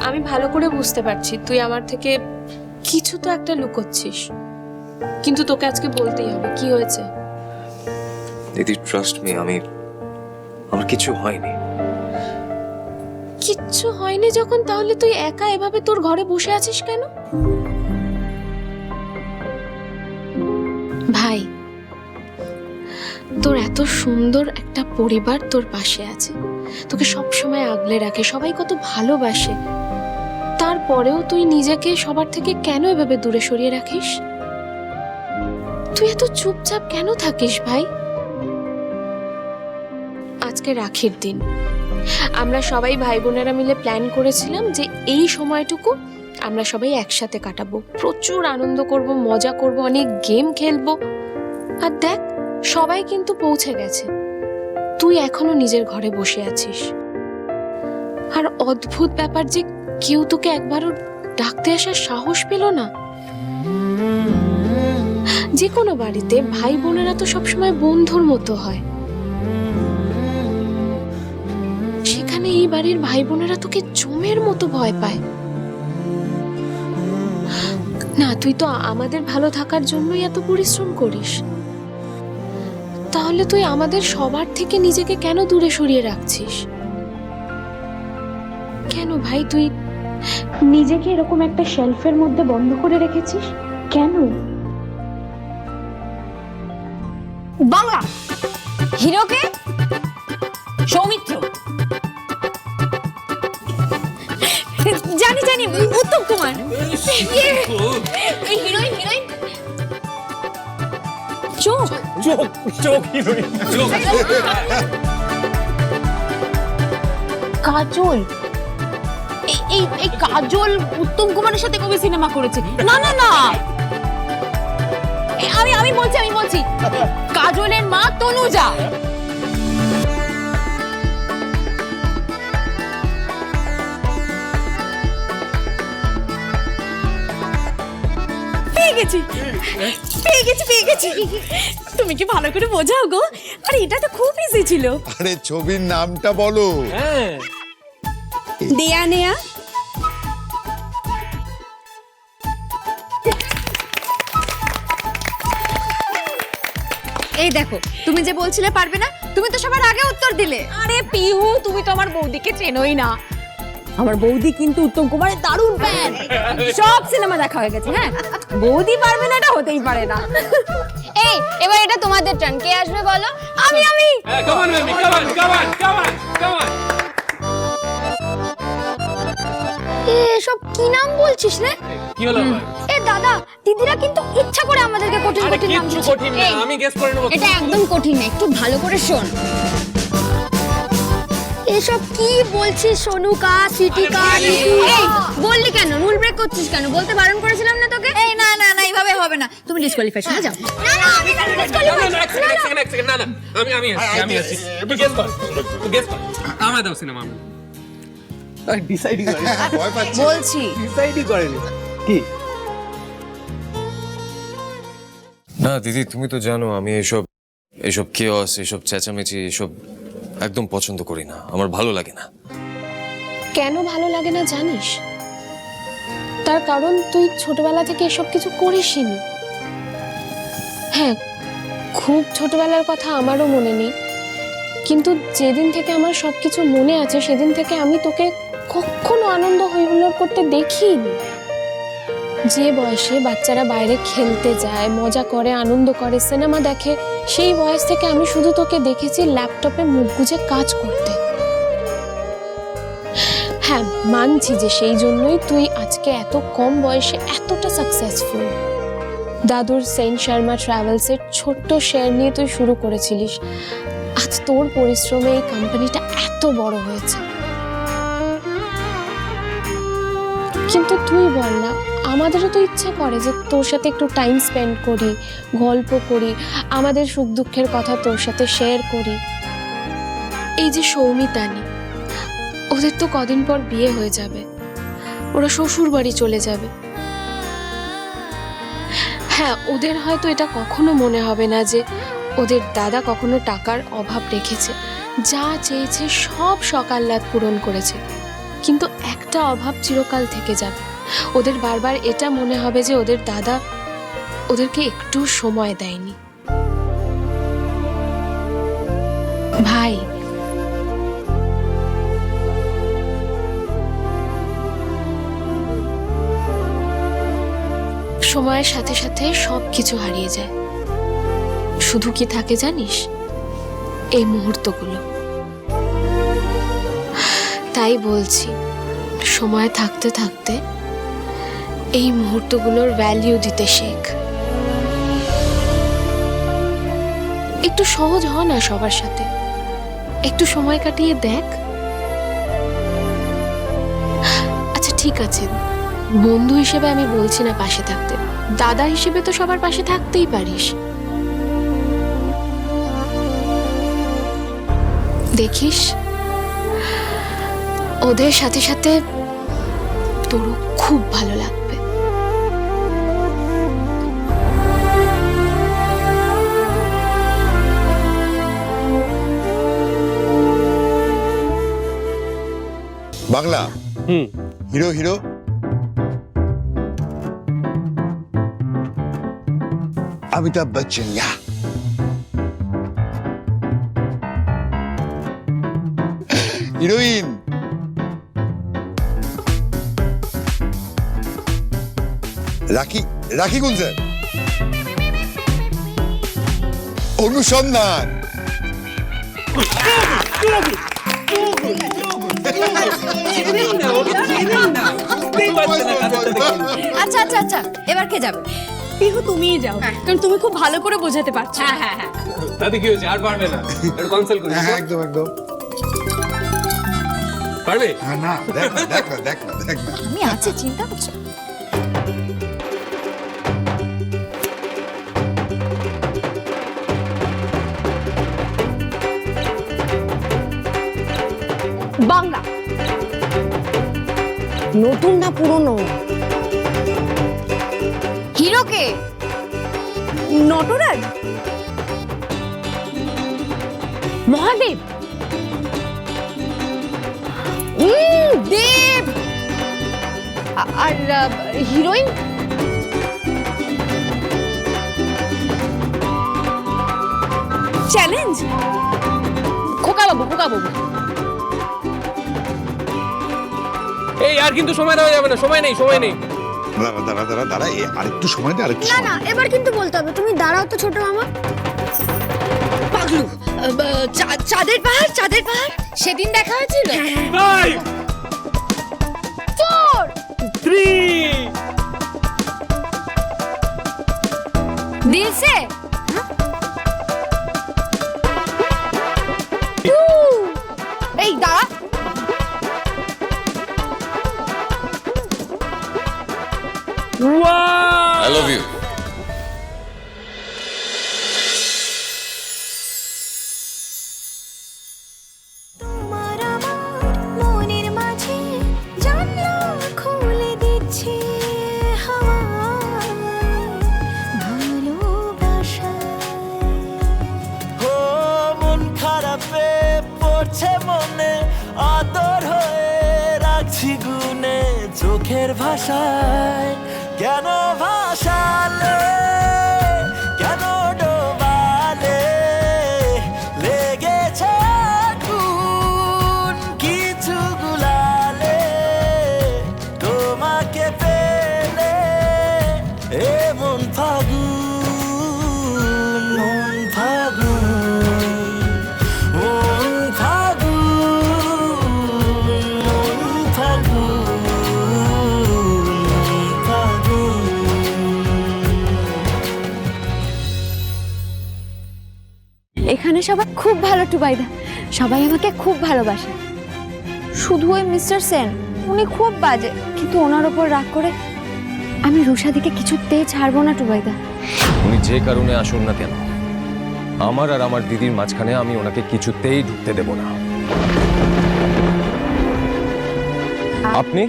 আমি ভালো করে বুঝতে পারছি তুই আমার থেকে কিছু তো একটা লুকোচ্ছিস, কিন্তু তোকে আজকে বলতেই হবে কি হয়েছে। দিদি ট্রাস্ট মি, আমার কিছু হয়নি। কিচ্ছু হয়নি যখন, তাহলে তুই একা এভাবে তোর ঘরে বসে আছিস কেন? ভাই, তোর এত সুন্দর একটা পরিবার তোর পাশে আছে, তোকে সব সময় আগলে রাখে, সবাই কত ভালোবাসে, তারপরেও তুই নিজেকে সবার থেকে কেন এভাবে দূরে সরিয়ে রাখিস? তুই এত চুপচাপ কেন থাকিস ভাই? আজকে রাখির দিন, আমরা সবাই ভাই বোনেরা মিলে প্ল্যান করেছিলাম যে এই সময়টুকু আমরা সবাই একসাথে কাটাবো, প্রচুর আনন্দ করব, মজা করব, অনেক গেম খেলবো। আর দেখ, সবাই কিন্তু পৌঁছে গেছে, তুই এখনো নিজের ঘরে বসে আছিস। আর অদ্ভুত ব্যাপার যে কেউ তোকে একবারও ডাকতে আসার সাহস পেল না। যে কোনো বাড়িতে ভাই বোনেরা তো সবসময় বন্ধুর মতো হয়, সেখানে এই বাড়ির ভাই বোনেরা তোকে জমের মতো ভয় পায়। না, তুই তো আমাদের ভালো থাকার জন্যই এত পরিশ্রম করিস, তাহলে তুই আমাদের সবার থেকে নিজেকে কেন দূরে সরিয়ে রাখছিস? কেন ভাই তুই নিজেকে এরকম একটা শেলফের মধ্যে বন্ধ করে রেখেছিস কেন? বাংলা হিরোকে সৌমিত্র, জানি জানি উত্তম কুমার, এই হিরোইন হিরোইন চোখ চোখ চোখ হিরোইন চোখ। কাজল, এই এই কাজল উত্তম কুমারের সাথে কবে সিনেমা করেছে? না না না, আমি বলছি কাজলের মা তনুজা। পেয়ে গেছি। তুমি কি ভালো করে বোঝাও গো? আরে এটা তো খুব ইজি ছিল। আরে ছবির নামটা বলো। হ্যাঁ, দেয়া নেয়া। এই দেখো, তুমি যে বলছিলে পারবে না, তুমি তো সবার আগে উত্তর দিলে। আরে পিহু, তুমি তো আমার বৌদিকে চেনোই না। আমার বৌদি কিন্তু উত্তম কুমারের দারুণ ফ্যান, সব সিনেমা দেখা হয়ে গেছে। হ্যাঁ, বৌদি পারবে না এটা হতেই পারে না। এই এবার এটা তোমাদের টার্ন, কে আসবে বলো? আমি come on baby, come on. এসব কি নাম বলছিস রে? কি হলো? এ দাদা, দিদিরা কিন্তু ইচ্ছা করে আমাদেরকে কঠিন আরে কঠিন নাম কিচ্ছু দিচ্ছে। কঠিন না, আমি গেস করে নেব। এটা একদম কঠিন না, একটু ভালো করে শোন। এসব কি বলছিস সোনুকা, সিটিকা? এই বললি কেন? রুল ব্রেক করছিস কেন? বলতে বারণ করেছিলাম না তোকে? এই না না না, এইভাবে হবে না, তুমি ডিসকোয়ালিফাই হয়ে যাও। না না, আমি ডিসকোয়ালিফাই। এক সেকেন্ড, না আমি আছি। তুই গেস কর। আমায় দাও সিনেমা। আমি ডিসাইডই করি। ভয় পাচ্ছি। বলছি ডিসাইডই করেনি। কি? না দিদি, তুমি তো জানো আমি এসব কেওয়াস, এসব চেঁচামেচি, এসব একদম পছন্দ করি না, আমার ভালো লাগে না। কেন ভালো লাগে না জানিস? তার কারণ তুই ছোটবেলা থেকে এসব কিছু করিসনি। হ্যাঁ, খুব ছোটবেলার কথা আমারও মনে নেই, কিন্তু যেদিন থেকে আমার সবকিছু মনে আছে সেদিন থেকে আমি তোকে কখনো আনন্দ হৈহুল্লোড় করতে দেখিনি। যে বয়সে বাচ্চারা বাইরে খেলতে যায়, মজা করে, আনন্দ করে, সিনেমা দেখে, সেই বয়স থেকে আমি শুধু তোকে দেখেছি ল্যাপটপে মুখ গুজে কাজ করতে। হ্যাঁ, মানছি যে সেই জন্যই তুই আজকে এত কম বয়সে এতটা সাকসেসফুল। দাদুর সেন্ট শর্মা ট্রাভেলসের ছোট্ট শেয়ার নিয়ে তুই শুরু করেছিলিস, আজ তোর পরিশ্রমে এই কোম্পানিটা এত বড় হয়েছে। কিন্তু তুই বল না, আমাদেরও তো ইচ্ছা করে যে তোর সাথে একটু টাইম স্পেন্ড করি, গল্প করি, আমাদের সুখ দুঃখের কথা তোর সাথে শেয়ার করি। এই যে সৌমিতানি, ওদের তো কদিন পর বিয়ে হয়ে যাবে, ওরা শ্বশুর বাড়ি চলে যাবে। হ্যাঁ, ওদের হয়তো এটা কখনো মনে হবে না যে ওদের দাদা কখনো টাকার অভাব রেখেছে, যা চেয়েছে সব শখ আহ্লাদ পূরণ করেছে, কিন্তু একটা অভাব চিরকাল থেকে যাবে। ওদের বারবার এটা মনে হবে যে ওদের দাদা ওদেরকে একটু সময় দেয়নি। ভাই, সময়ের সাথে সাথে সবকিছু হারিয়ে যায়, শুধু কি থাকে জানিস? এই মুহূর্তগুলো। তাই বলছি, সময় থাকতে থাকতে এই মুহূর্তগুলোর ভ্যালিউ দিতে শেখ। একটু সহজ হ না সবার সাথে, একটু সময় কাটিয়ে দেখ। আচ্ছা ঠিক আছে, বন্ধু হিসেবে আমি বলছি না পাশে থাকতে, দাদা হিসেবে তো সবার পাশে থাকতেই পারিস। দেখিস ওদের সাথে সাথে তোরও খুব ভালো লাগবে। বাংলা হিরো হিরো অমিতাভ বচ্চন, ইয়া হিরোইন রাখি রাখি গুলজার, অনুসন্ধান আচ্ছা আচ্ছা আচ্ছা, এবার কে যাবে? পিহু তুমিই যাও, কারণ তুমি খুব ভালো করে বোঝাতে পারছো। হ্যাঁ হ্যাঁ হ্যাঁ। দাদি কি হয়েছে, আর পারবে না? একটু কনসাল্ট করি। হ্যাঁ একদম একদম। পারবে? হ্যাঁ না, দেখ না দেখ না দেখ না দেখ না। আমি আছি, চিন্তা করছো? বাংলা নতুন না পুরনো? হিরো কে? নটরাজ, মহাদেব, দেব। আর হিরোইন চ্যালেঞ্জ, খোকা বাবু, খোকা বাবু। এই আর কিন্তু সময় দেওয়া যাবে না, সময় নেই, সময় নেই। দাঁড়া দাঁড়া দাঁড়া দাঁড়া, আরেকটু সময় দে, আরেকটু না সময় না, এবার কিন্তু বলতে হবে। তুমি দাঁড়াও তো ছোট মামা। পাগলু, চাঁদের পাহাড়, চাঁদের পাহাড় সেদিন দেখা হয়েছিল। 5 4 3 दिल से এই দাঁড়া, ওয়াও, আই লাভ ইউ। তোমার আমার মনের মাঝে জানলা খুলে দিচ্ছে হাওয়ায়, ভালোবাসায়। ও মন খারাপে পড়ছে মনে, আদর হয়ে রাখছি গুনে চোখের ভাষায়। কেন ভাষালে, কেন ডোবালে, লেগেছে আগুন কিছু গুলালে, তোমাকে পেলে এমন ফাগুন, মন ফাগুন, মন ফাগুন, মন ফাগুন, মন ফাগুন। এখানে সবাই খুব ভালো টুবাইদা, সবাই আমাকে খুব ভালোবাসে। শুধু ওই মিস্টার সেন, উনি খুব বাজে, কিন্তু ওনার ওপর রাগ করে আমি রুষাদিকে কিছুতেই ছাড়বো না টুবাইদা। উনি যে কারণে আসুন না কেন, আমার আর আমার দিদির মাঝখানে আমি ওনাকে কিছুতেই ঢুকতে দেব না। আপনি